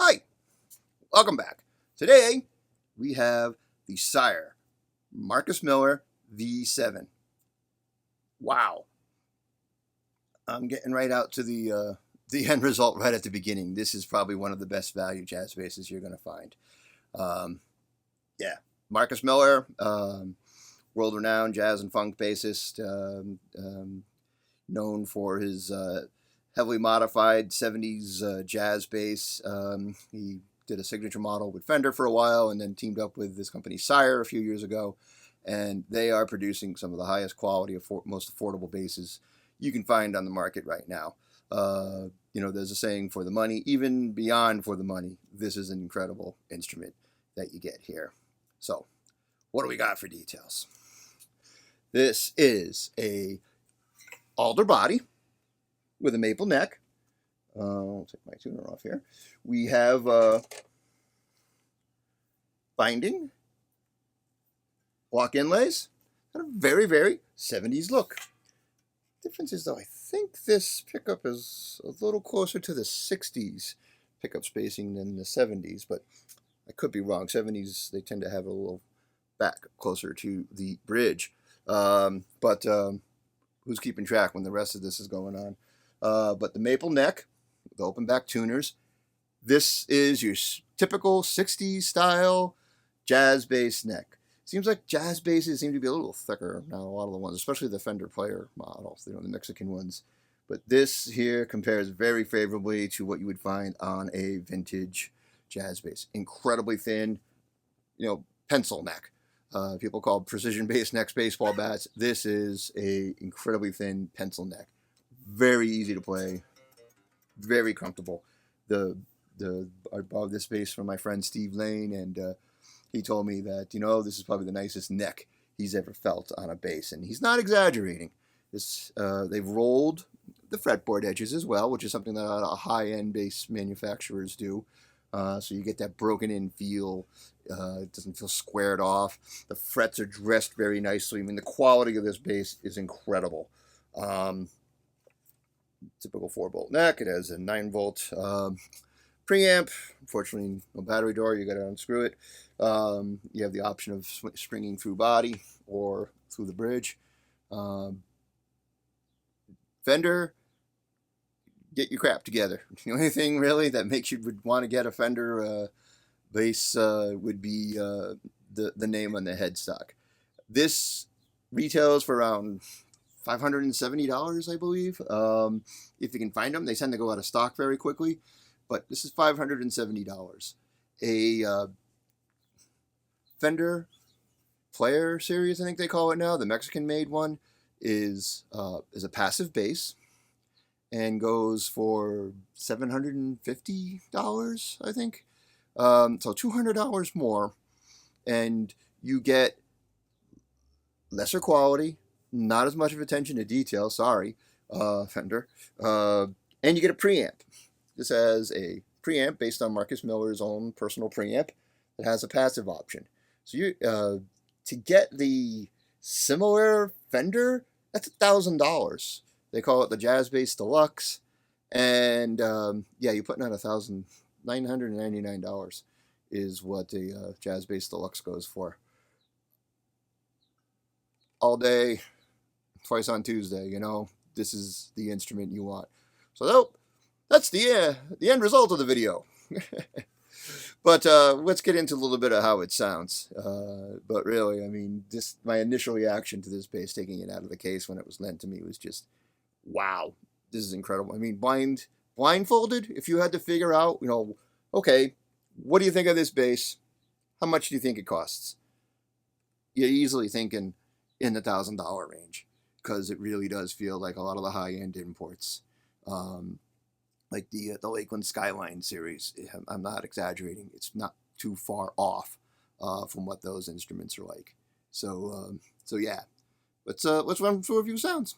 Hi, welcome back. Today we have the Sire Marcus Miller V7. Wow, I'm getting right out to the end result right at the beginning. This is probably one of the best value jazz basses you're going to find. Um, yeah, Marcus Miller, world-renowned jazz and funk bassist, known for his heavily modified 70s jazz bass. He did a signature model with Fender for a while and then teamed up with this company Sire a few years ago. And they are producing some of the highest quality, most affordable basses you can find on the market right now. There's a saying, for the money, even beyond for the money, this is an incredible instrument that you get here. So, what do we got for details? This is a alder body with a maple neck. I'll take my tuner off here. We have binding, block inlays, and a very, very 70s look. Difference is, though, I think this pickup is a little closer to the 60s pickup spacing than the 70s, but I could be wrong. 70s, they tend to have a little back closer to the bridge. But who's keeping track when the rest of this is going on? But the maple neck, the open back tuners, this is your typical 60s style jazz bass neck. Seems like jazz basses seem to be a little thicker now, a lot of the ones, especially the Fender Player models, the Mexican ones. But this here compares very favorably to what you would find on a vintage jazz bass. Incredibly thin, pencil neck. People call precision bass necks baseball bats. This is a incredibly thin pencil neck. Very easy to play, very comfortable. I bought this bass from my friend Steve Lane, and he told me that this is probably the nicest neck he's ever felt on a bass, and he's not exaggerating. They've rolled the fretboard edges as well, which is something that a lot of high-end bass manufacturers do. So you get that broken-in feel. It doesn't feel squared off. The frets are dressed very nicely. I mean, the quality of this bass is incredible. Typical 4-bolt neck. It has a 9-volt preamp. Unfortunately, no battery door. You got to unscrew it. You have the option of stringing through body or through the bridge. Fender, get your crap together. The only thing really that makes you would want to get a Fender bass would be the name on the headstock. This retails for around $570, I believe. If you can find them, they tend to go out of stock very quickly. But this is $570. A Fender Player series, I think they call it now, the Mexican-made one, is a passive bass and goes for $750, I think. So $200 more, and you get lesser quality, not as much of attention to detail, sorry, Fender, and you get a preamp. This has a preamp based on Marcus Miller's own personal preamp that has a passive option. So you to get the similar Fender, that's $1,000. They call it the Jazz Bass Deluxe, and you're putting out $1,999 is what the Jazz Bass Deluxe goes for. All day, twice on Tuesday. This is the instrument you want. So that's the end result of the video. But let's get into a little bit of how it sounds. But really, I mean, my initial reaction to this bass, taking it out of the case when it was lent to me, was just, wow, this is incredible. I mean, blindfolded, if you had to figure out, okay, what do you think of this bass? How much do you think it costs? You're easily thinking in the $1,000 range, because it really does feel like a lot of the high-end imports. Like the Lakeland Skyline series. I'm not exaggerating. It's not too far off from what those instruments are like. So yeah, let's run through a few sounds.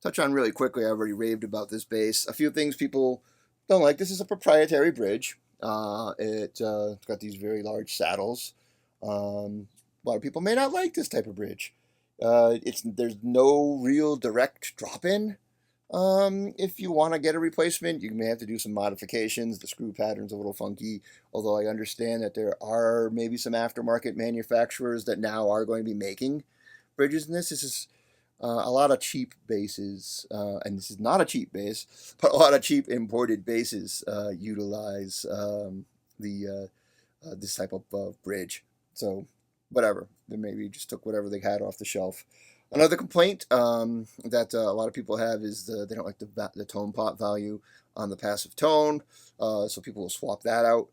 Touch on really quickly. I already raved about this bass. A few things people don't like. This is a proprietary bridge. It's got these very large saddles. A lot of people may not like this type of bridge. There's no real direct drop-in. If you want to get a replacement, you may have to do some modifications. The screw pattern's a little funky, although I understand that there are maybe some aftermarket manufacturers that now are going to be making bridges in this. This is a lot of cheap bases, and this is not a cheap base, but a lot of cheap imported bases utilize the this type of bridge. So whatever, they maybe just took whatever they had off the shelf. Another complaint that a lot of people have is they don't like the tone pot value on the passive tone, so people will swap that out.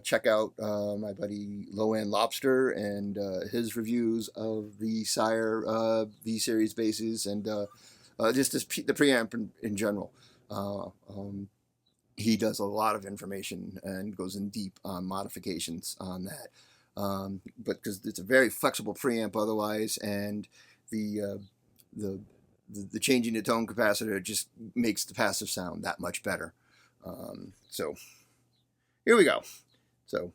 Check out my buddy Low End Lobster and his reviews of the Sire V series basses and just the preamp in general. He does a lot of information and goes in deep on modifications on that. But because it's a very flexible preamp otherwise, and the changing the tone capacitor just makes the passive sound that much better. So here we go. So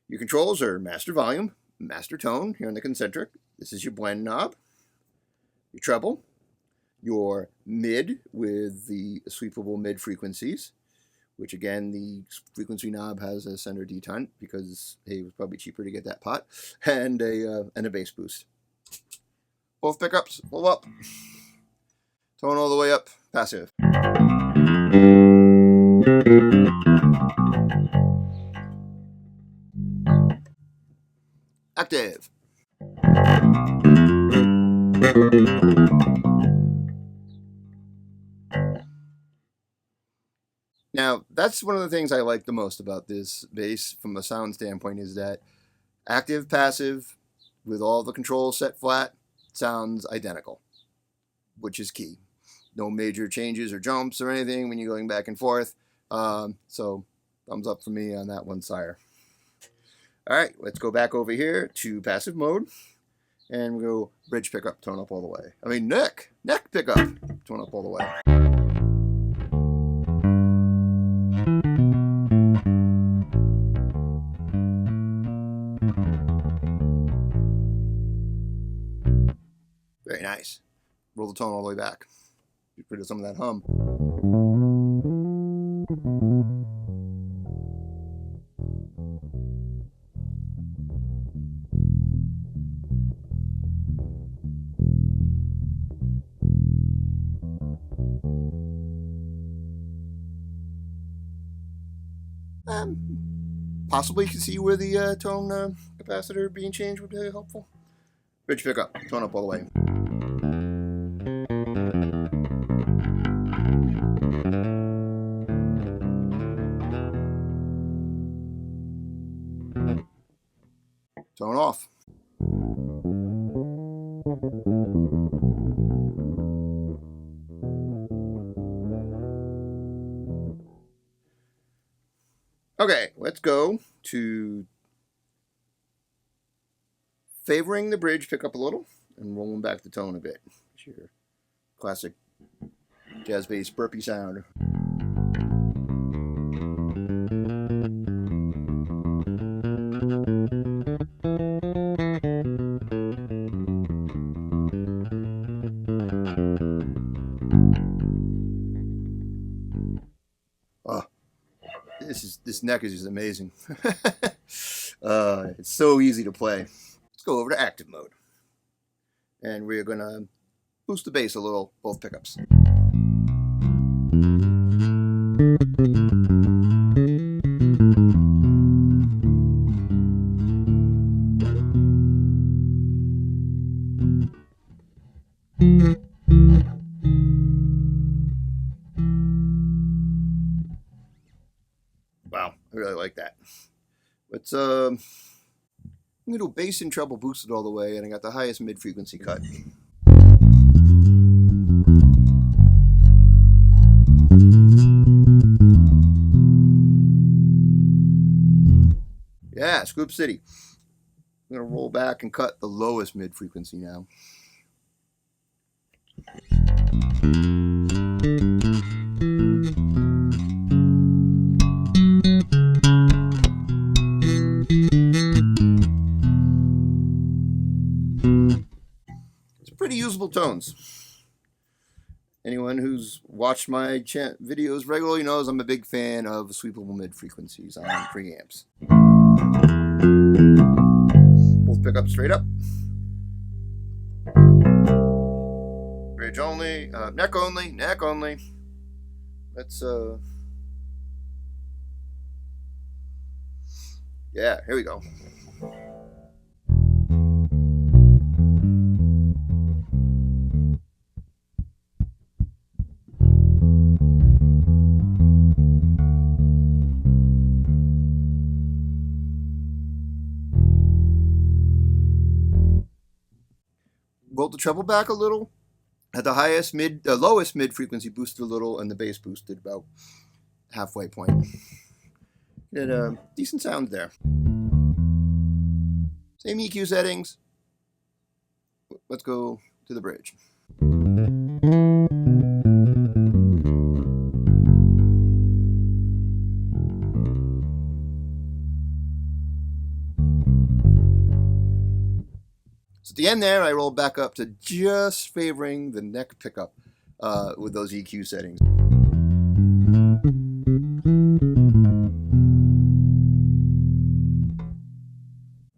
your controls are master volume, master tone here in the concentric. This is your blend knob, your treble, your mid with the sweepable mid frequencies, which again, the frequency knob has a center detent because hey, it was probably cheaper to get that pot, and a bass boost. Both pickups, full up, tone all the way up, passive. Active. Now, that's one of the things I like the most about this bass from a sound standpoint is that active, passive, with all the controls set flat, sounds identical, which is key. No major changes or jumps or anything when you're going back and forth. So, thumbs up for me on that one, Sire. All right, let's go back over here to passive mode, and we'll go bridge pickup, tone up all the way. I mean, neck pickup, tone up all the way. Very nice. Roll the tone all the way back. Get rid of some of that hum. Possibly you can see where the tone capacitor being changed would be helpful. Bridge pickup, tone up all the way. Tone off. Okay, let's go to favoring the bridge pickup a little and rolling back the tone a bit. It's your classic jazz bass burpee sound. This neck is just amazing. It's so easy to play. Let's go over to active mode. And we're going to boost the bass a little, both pickups. Wow, I really like that. Let's I'm gonna do bass and treble boosted all the way, and I got the highest mid frequency cut. Yeah, Scoop City. I'm gonna roll back and cut the lowest mid frequency now. Pretty usable tones. Anyone who's watched my videos regularly knows I'm a big fan of sweepable mid-frequencies on preamps. Both pick up straight up. Bridge only, neck only, neck only. Let's, yeah, here we go. Rolled the treble back a little. At the lowest mid frequency boosted a little, and the bass boosted about halfway point. Did decent sound there. Same EQ settings. Let's go to the bridge. So at the end there, I rolled back up to just favoring the neck pickup with those EQ settings.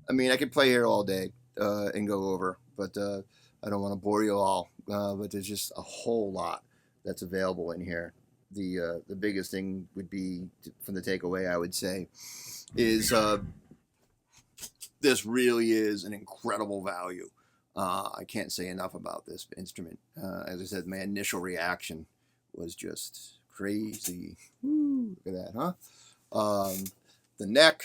I mean, I could play here all day and go over, but I don't want to bore you all. But there's just a whole lot that's available in here. The biggest thing would be, from the takeaway, I would say, is this really is an incredible value. I can't say enough about this instrument. As I said, my initial reaction was just crazy. Woo, look at that, huh? The neck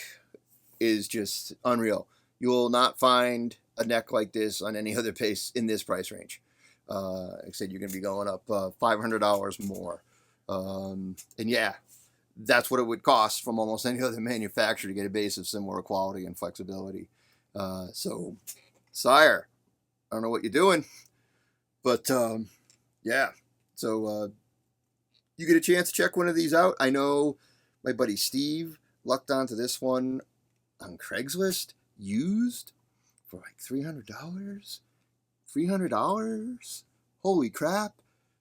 is just unreal. You will not find a neck like this on any other bass in this price range. Like I said, you're going to be going up $500 more. And yeah, that's what it would cost from almost any other manufacturer to get a bass of similar quality and flexibility. So, Sire, I don't know what you're doing, but yeah. So you get a chance to check one of these out. I know my buddy Steve lucked onto this one on Craigslist, used for like $300. $300? Holy crap.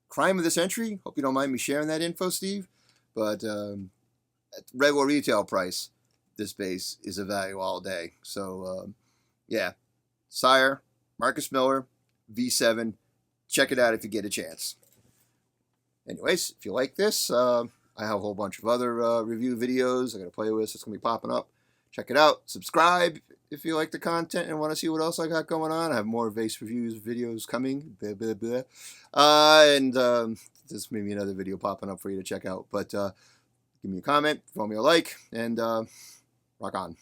Crime of the century. Hope you don't mind me sharing that info, Steve. But at regular retail price, this bass is a value all day. So yeah, Sire Marcus Miller V7. Check it out if you get a chance. Anyways, if you like this, I have a whole bunch of other review videos I got a playlist that's going to be popping up. Check it out. Subscribe if you like the content and want to see what else I got going on. I have more bass reviews videos coming. Blah, blah, blah. And there's maybe another video popping up for you to check out. But give me a comment, throw me a like, and rock on.